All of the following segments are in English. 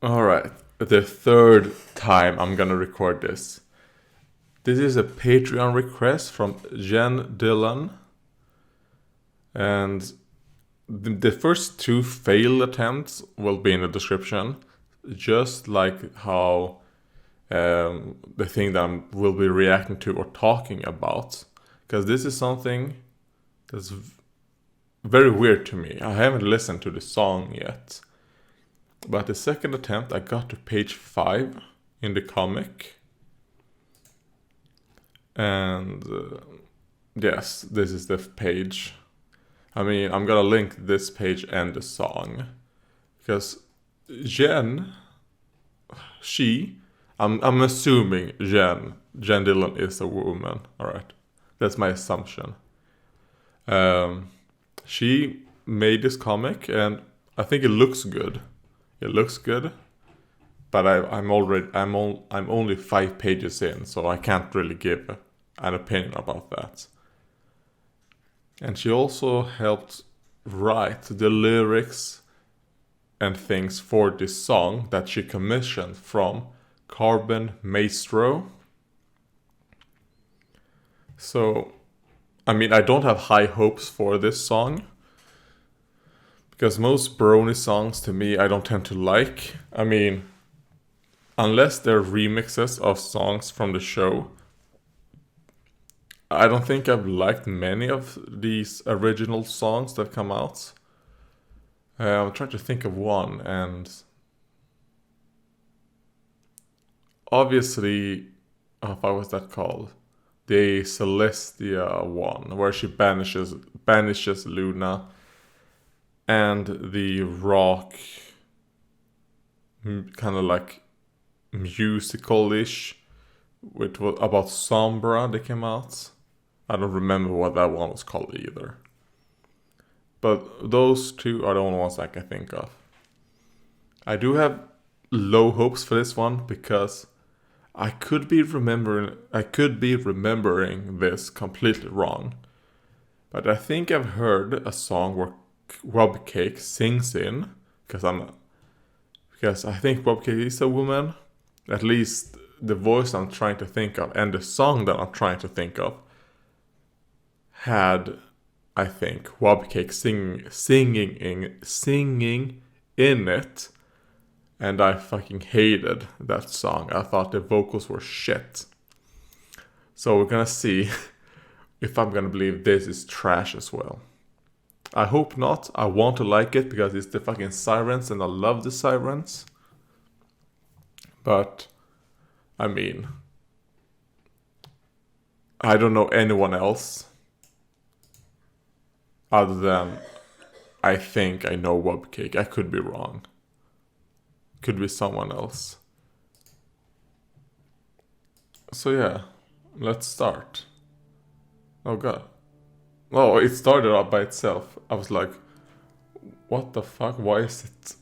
Alright, the third time I'm gonna record this. This is a Patreon request from Jen Dillon. And the first two failed attempts will be in the description. Just like how the thing that I will be reacting to or talking about. Because this is something that's very weird to me. I haven't listened to the song yet. But the second attempt, I got to page 5 in the comic. And yes, this is the page. I mean, I'm gonna link this page and the song. Because Jen, I'm assuming Jen Dillon is a woman. Alright, that's my assumption. She made this comic and I think it looks good. It looks good, but I'm only 5 pages in, so I can't really give an opinion about that. And she also helped write the lyrics and things for this song that she commissioned from Carbon Maestro. So, I mean, I don't have high hopes for this song. Because most Brony songs to me I don't tend to like. I mean, unless they're remixes of songs from the show, I don't think I've liked many of these original songs that come out. I'm trying to think of one, and obviously, what was that called? The Celestia one, where she banishes Luna, and the rock, kind of like musical-ish, which was about Sombra that came out. I don't remember what that one was called either. But those two are the only ones I can think of. I do have low hopes for this one because I could be remembering this completely wrong. But I think I've heard a song where Rob Cake sings in, because I think Rob Cake is a woman. At least the voice I'm trying to think of and the song that I'm trying to think of had, I think, Wobcake singing in it, and I fucking hated that song. I thought the vocals were shit. So we're gonna see if I'm gonna believe this is trash as well. I hope not. I want to like it because it's the fucking Sirens and I love the Sirens. But, I mean, I don't know anyone else other than I think I know Wobcake. I could be wrong. Could be someone else. So yeah, let's start. Oh god. Oh, it started up by itself. I was like, what the fuck? Why is it?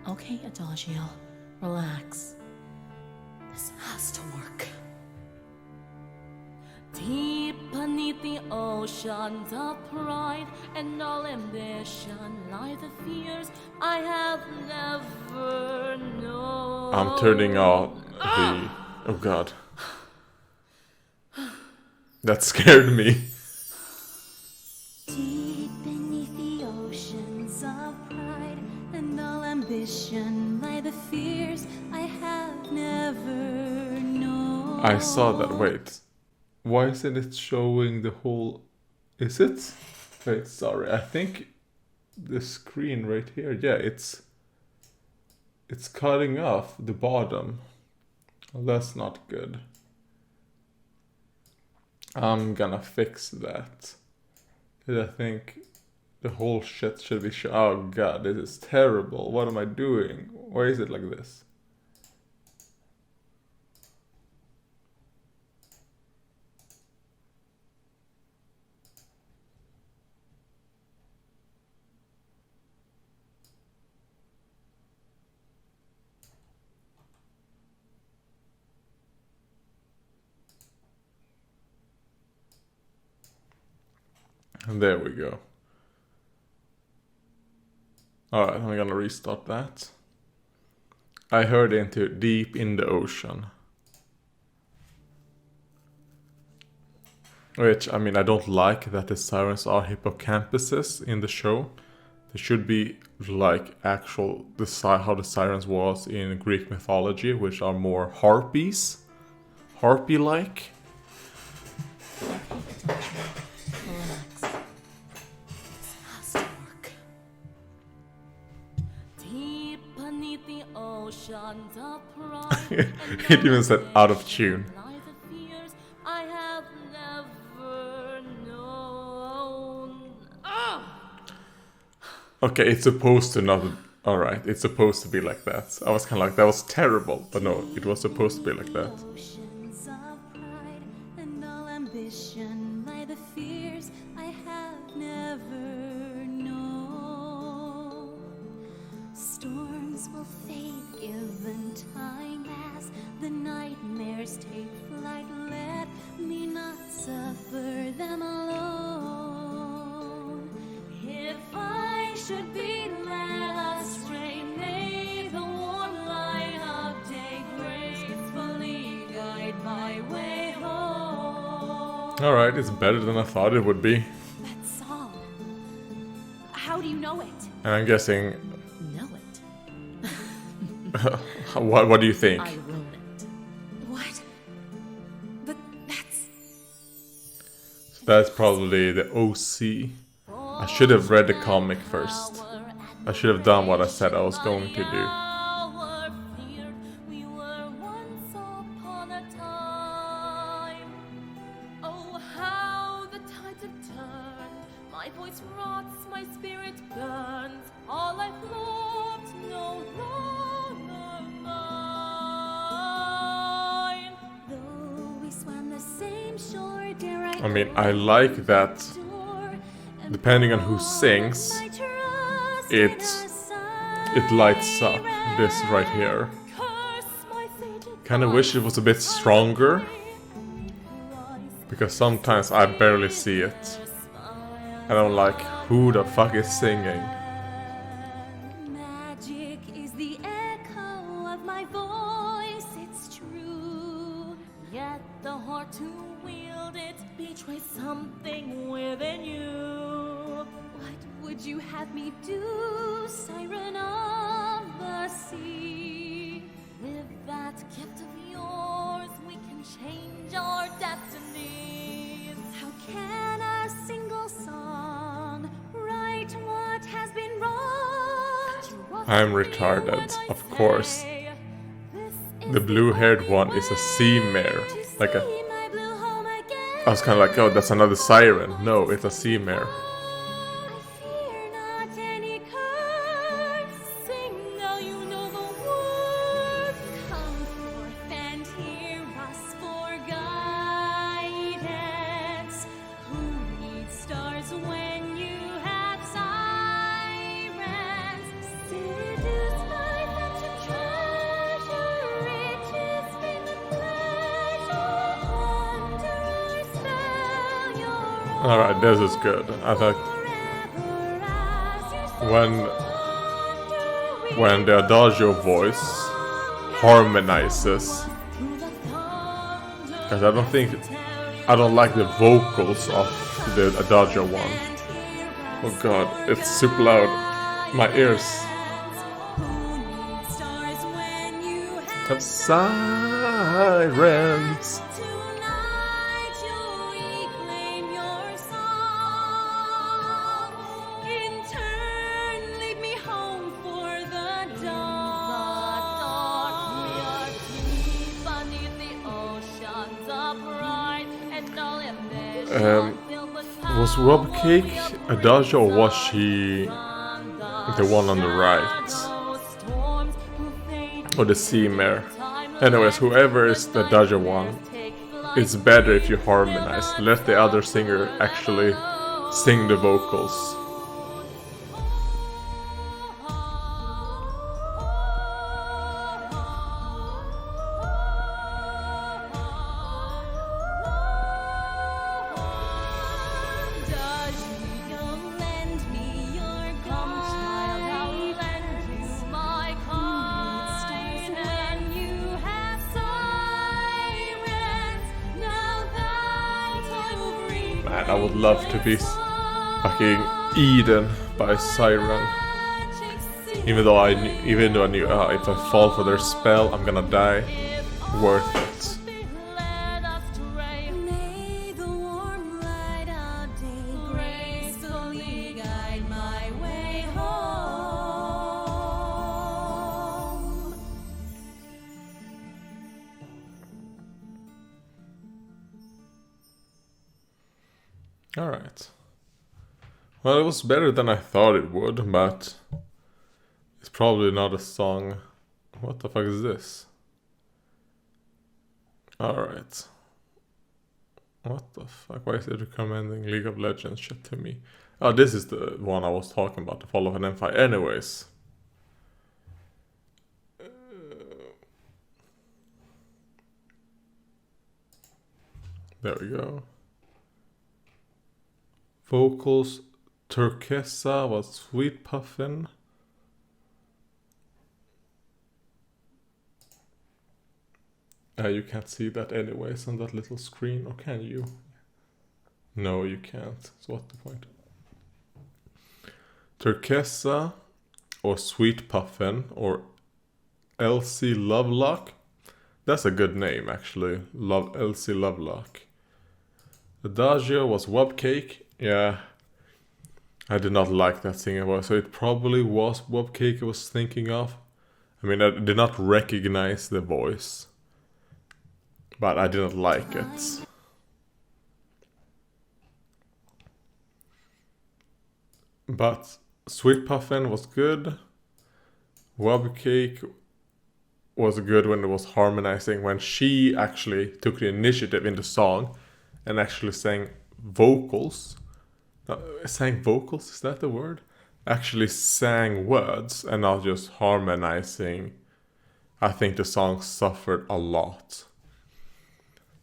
Okay, Adagio, relax. This has to work. Deep beneath the ocean, the pride and all ambition lie the fears I have never known. I'm turning on the. Oh god. That scared me. Deep beneath the oceans of pride and all ambition lie the fears I have never known. I saw that. Wait. Why isn't it showing the whole. Is it? Wait, sorry. I think the screen right here. Yeah, it's cutting off the bottom. Well, that's not good. I'm gonna fix that. I think the whole shit should be oh god, this is terrible. What am I doing? Why is it like this? And there we go. Alright, I'm gonna restart that. I heard into deep in the ocean. Which, I mean, I don't like that the sirens are hippocampuses in the show. They should be like actual, how the sirens was in Greek mythology, which are more harpies. Harpy-like. Relax. This has to work. Deep beneath the ocean, the pride It even said out of tune. lie the fears I have never known. Okay, it's supposed to not... Alright, it's supposed to be like that. I was kind of like, that was terrible. But no, it was supposed to be like that. Oceans of pride and all ambition lie the fears I have never known. Storms will fade given time as the nightmares take flight. Let me not suffer them alone. If I should be led astray, may the warm light of day gracefully guide my way home. Alright, it's better than I thought it would be. That song. How do you know it? And I'm guessing... Know it. what do you think? I wrote it. What? But that's... That's probably the OC. I should have read the comic first. I should have done what I said I was going to do. We were once upon a time. Oh, how the tides have turned. My voice rots, my spirit burns. All I've loved no longer mine. Though we swam the same shore, dare I mean, I like that. Depending on who sings, it lights up this right here. Kind of wish it was a bit stronger, because sometimes I barely see it. I don't like who the fuck is singing. Magic is the echo of my voice, it's true. Yet the heart to wield it betrays something within you. What would you have me do, Siren of the sea? With that gift of yours, we can change our destinies. How can a single song right what has been wrong? I'm retarded, of course. The blue-haired one is a Seamare. Like a... I was kind of like, oh, that's another siren. No, it's a Seamare. Alright, this is good. I thought when the Adagio voice harmonizes, because I don't like the vocals of the Adagio one. Oh god, it's super loud. My ears. Have sirens. Was Rob Cake Adagio, or was she the one on the right? Or the Seamare? Anyways, whoever is the Adagio one, it's better if you harmonize. Let the other singer actually sing the vocals. Man, I would love to be fucking eaten by Siren. Even though I knew if I fall for their spell, I'm gonna die. Worth it. May the warm light of day gracefully guide my way home. Alright. Well, it was better than I thought it would, but it's probably not a song. What the fuck is this? Alright. What the fuck? Why is it recommending League of Legends shit to me? Oh, this is the one I was talking about, the Fall of an Empire. Anyways. There we go. Vocals, Turquesa was Sweet Puffin. You can't see that anyways on that little screen, or can you? No, you can't. So what's the point? Turquesa, or Sweet Puffin, or Elsie Lovelock. That's a good name, actually. Love Elsie Lovelock. Adagio was Wubcake. Yeah, I did not like that singer voice, so it probably was Wubcake I was thinking of. I mean, I did not recognize the voice, but I didn't like it. But Sweet Puffin was good. Wubcake was good when it was harmonizing, when she actually took the initiative in the song and actually sang vocals. Sang vocals, is that the word? Actually sang words and not just harmonizing. I think the song suffered a lot.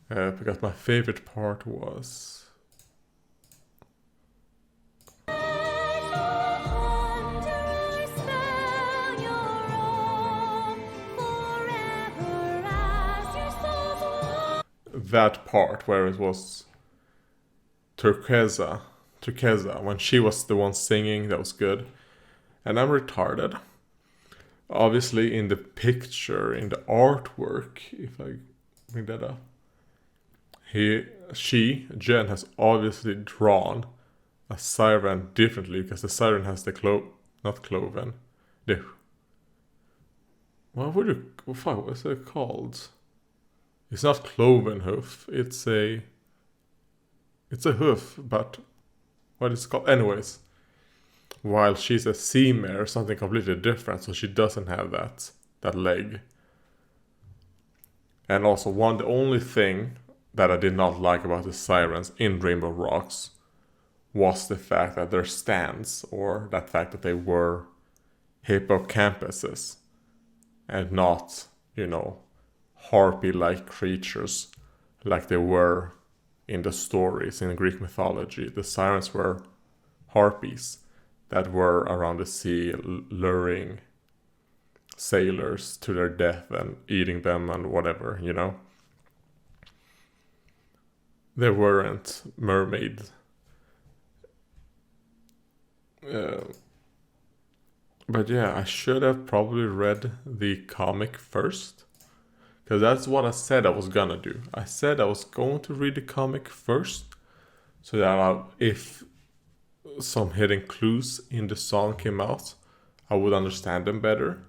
Because my favorite part was... that part where it was Turquesa, when she was the one singing, that was good. And I'm retarded. Obviously in the picture, in the artwork, if I bring that up, Jen has obviously drawn a siren differently, because the siren has the not cloven, the... what's it called? It's not cloven hoof, it's a hoof, but what is it called? Anyways, while she's a Seamare, something completely different, so she doesn't have that leg. And also, the only thing that I did not like about the sirens in Rainbow Rocks was the fact that their stance, or that fact that they were hippocampuses and not, harpy-like creatures like they were in the stories in Greek mythology. The sirens were harpies that were around the sea luring sailors to their death and eating them and whatever, They weren't mermaids. But yeah, I should have probably read the comic first. Because that's what I said I was gonna do. I said I was going to read the comic first, so that if some hidden clues in the song came out, I would understand them better.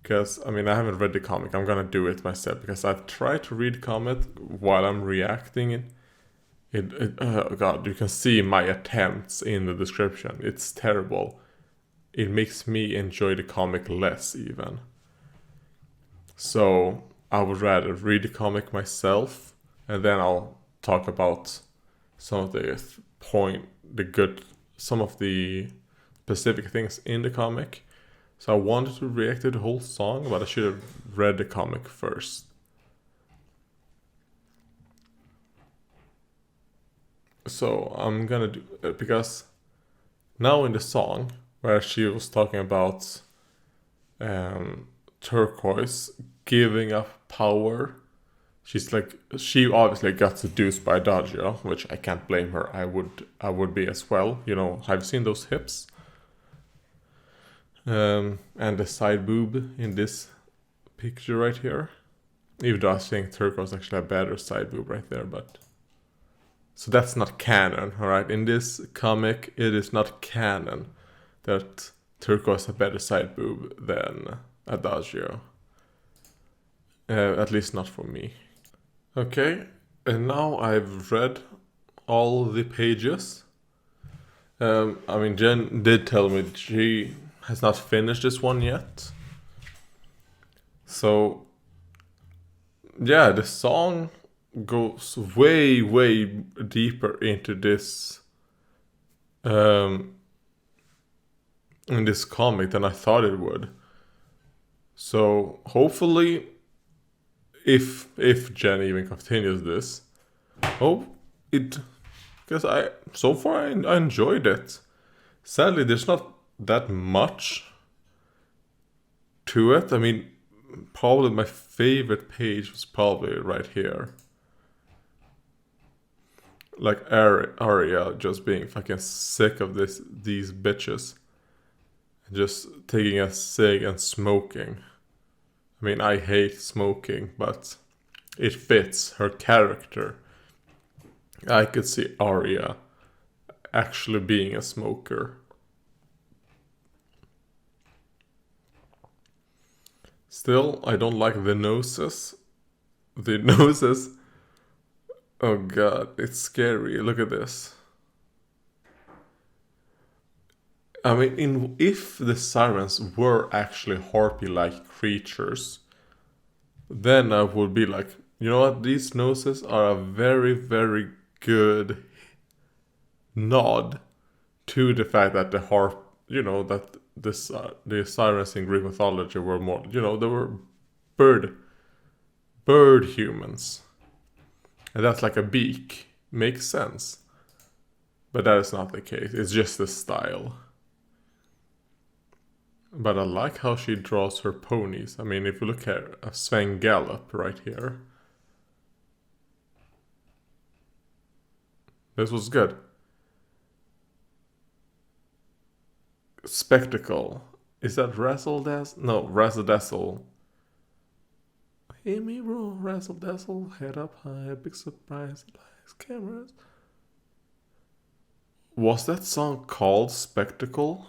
Because, I haven't read the comic. I'm gonna do it myself, because I've tried to read the comic while I'm reacting. Oh god, you can see my attempts in the description. It's terrible. It makes me enjoy the comic less, even. So I would rather read the comic myself, and then I'll talk about some of the some of the specific things in the comic. So I wanted to react to the whole song, but I should have read the comic first. So I'm gonna do it, because now in the song where she was talking about Turquoise giving up power, she obviously got seduced by Adagio, which I can't blame her. I would be as well. You know, I've seen those hips. And the side boob in this picture right here. Even though I think Turco's actually a better side boob right there, but... So that's not canon, alright? In this comic, it is not canon that Turco has a better side boob than Adagio. At least not for me. Okay, and now I've read all the pages. I mean, Jen did tell me that she has not finished this one yet. So, yeah, the song goes way, way deeper into this in this comic than I thought it would. So hopefully, if Jen even continues this, because so far I enjoyed it. Sadly, there's not that much to it. I mean, probably my favorite page was probably right here. Like Arya just being fucking sick of these bitches. Just taking a cig and smoking. I mean, I hate smoking, but it fits her character. I could see Arya actually being a smoker. Still, I don't like the noses. The noses. Oh god, it's scary. Look at this. I mean, if the sirens were actually harpy-like creatures, then I would be like, you know what? These noses are a very, very good nod to the fact that the harp, you know, that the sirens in Greek mythology were more, you know, they were bird humans. And that's like a beak. Makes sense. But that is not the case. It's just the style. But I like how she draws her ponies. I mean, if you look at Sven Gallop right here. This was good. Spectacle. Is that Razzle Dazzle? No, Razzle Dazzle. Hear me roar, Razzle Dazzle, head up high, big surprise, lights, cameras. Was that song called Spectacle?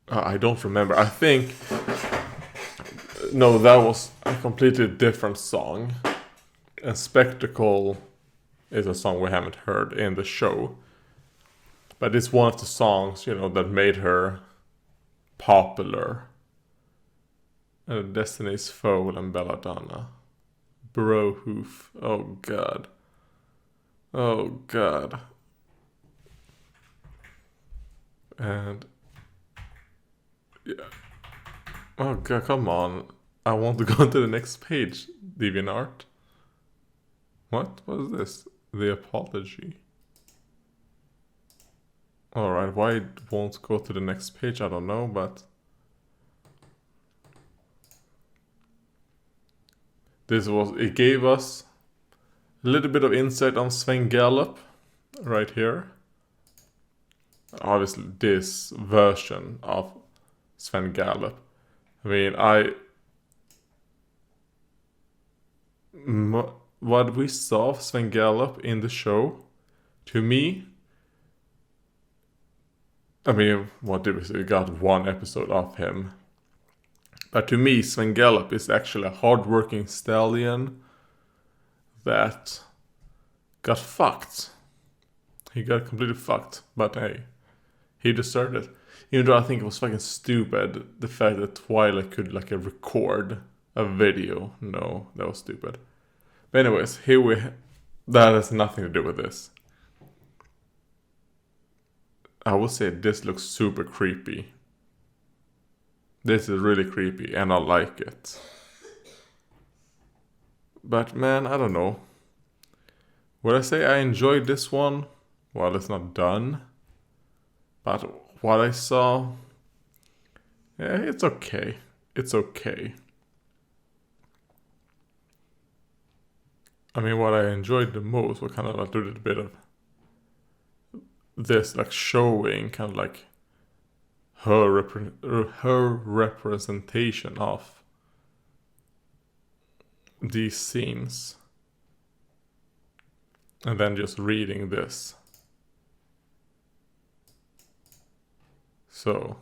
I don't remember. I think... No, that was a completely different song. And Spectacle is a song we haven't heard in the show. But it's one of the songs, you know, that made her popular. Destiny's Foal and Belladonna. Bro Hoof. Oh god. Oh god. And... yeah. Oh god, come on. I want to go to the next page, DeviantArt. What was this? The apology. Alright, why it won't go to the next page, I don't know, but... it gave us a little bit of insight on Sven Gallop right here. Obviously, this version of Sven Gallop. I mean, what we saw of Sven Gallop in the show, to me, I mean, what did we see? We got one episode of him. But to me, Sven Gallop is actually a hardworking stallion that got fucked. He got completely fucked, but hey, he deserved it. Even though I think it was fucking stupid, the fact that Twilight could like record a video. No, that was stupid. But anyways, that has nothing to do with this. I would say this looks super creepy. This is really creepy and I like it. But man, I don't know. Would I say I enjoyed this one? Well, it's not done. But what I saw... yeah, it's okay. It's okay. I mean, what I enjoyed the most was kind of like a little bit of this, like showing kind of like her representation of these scenes, and then just reading this. So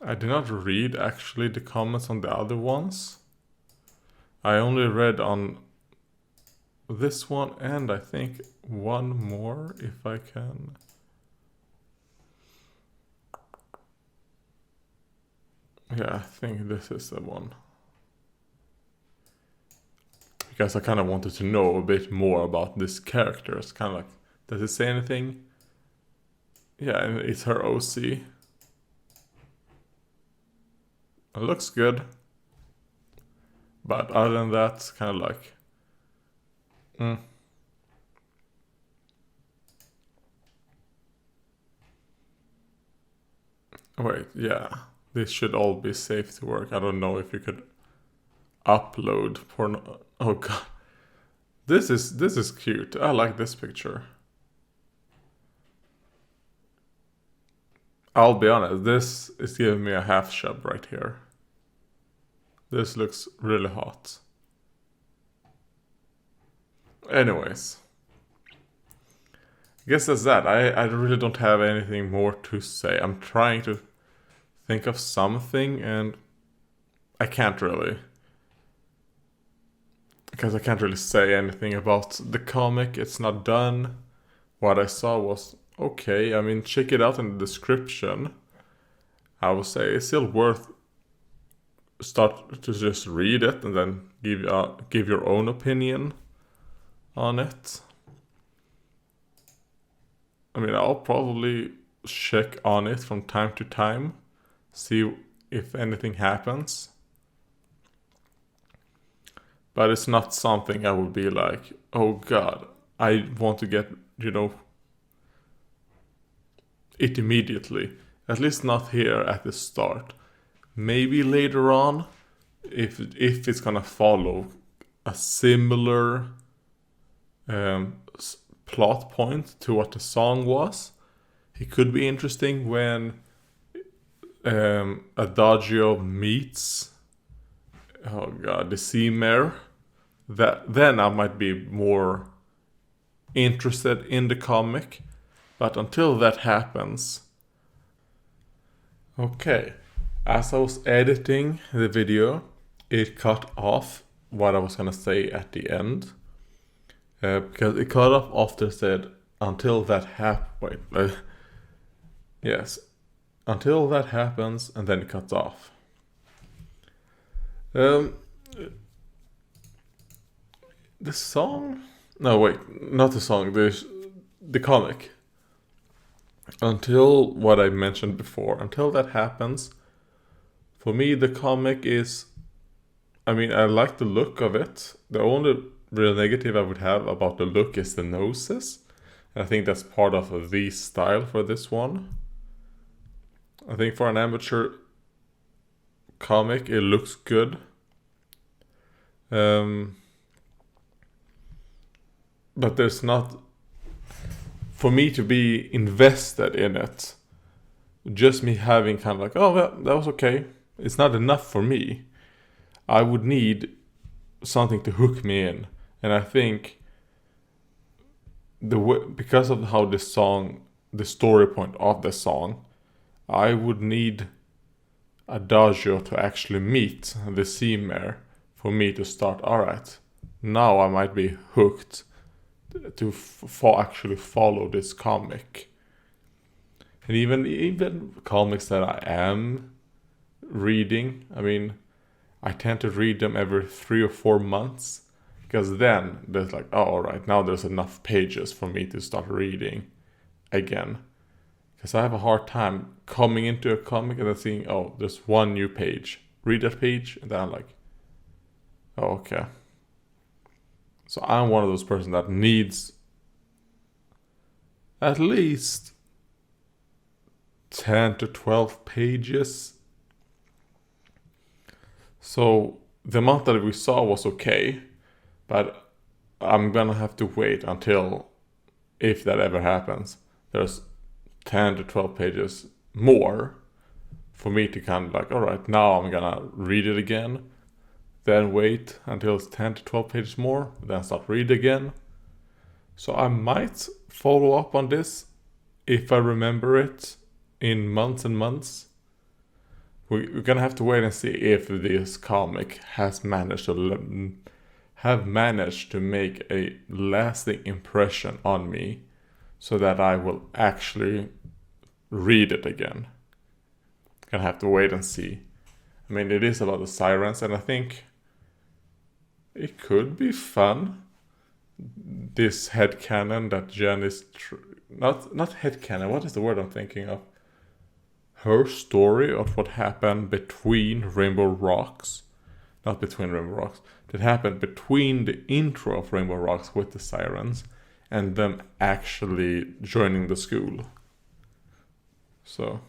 I did not read actually the comments on the other ones. I only read on this one and I think one more if I can. Yeah, I think this is the one. Because I kind of wanted to know a bit more about this character. It's kind of like, does it say anything? Yeah, and it's her OC. It looks good. But other than that, it's kind of like... Wait, yeah. This should all be safe to work. I don't know if you could upload porno... Oh god. This is cute. I like this picture. I'll be honest, this is giving me a half shove right here. This looks really hot. Anyways. I guess that's that. I really don't have anything more to say. I'm trying to think of something and I can't really. Because I can't really say anything about the comic. It's not done. What I saw was okay. I mean, check it out in the description. I would say it's still worth start to just read it and then give your own opinion on it. I mean, I'll probably check on it from time to time, see if anything happens. But it's not something I would be like, oh god, I want to get, it immediately. At least not here at the start. Maybe later on, if it's gonna follow a similar plot point to what the song was, it could be interesting when Adagio meets the Seamare. Then I might be more interested in the comic, but until that happens, okay. As I was editing the video, it cut off what I was gonna say at the end. Because it cut off after it said, until that yes. Until that happens, and then it cuts off. The song? No, wait, not the song, the comic. Until what I mentioned before, until that happens, for me the comic is, I mean, I like the look of it. The only real negative I would have about the look is the noses. And I think that's part of the style for this one. I think for an amateur comic, it looks good. But there's not, for me to be invested in it, just me having kind of like, oh, that was okay. It's not enough for me. I would need something to hook me in. And I think because of how the story point of the song, I would need Adagio to actually meet the Seamare for me to start, alright, now I might be hooked to actually follow this comic. And even comics that I am reading, I mean, I tend to read them every 3 or 4 months, because then there's like, oh, alright, now there's enough pages for me to start reading again. Because I have a hard time coming into a comic and then seeing, oh, there's one new page. Read that page, and then I'm like, oh, okay. So I'm one of those persons that needs at least 10 to 12 pages So the month that we saw was okay, but I'm gonna have to wait until, if that ever happens, there's 10 to 12 pages more for me to kind of like, all right, now I'm gonna read it again, then wait until it's 10 to 12 pages more, then start read again. So I might follow up on this if I remember it in months and months. We're gonna have to wait and see if this comic has managed to make a lasting impression on me, so that I will actually read it again. Gonna have to wait and see. I mean, it is about the sirens, and I think it could be fun. This headcanon that Jen is not headcanon. What is the word I'm thinking of? Her story of what happened between Rainbow Rocks, not between Rainbow Rocks, that happened between the intro of Rainbow Rocks with the sirens and them actually joining the school. So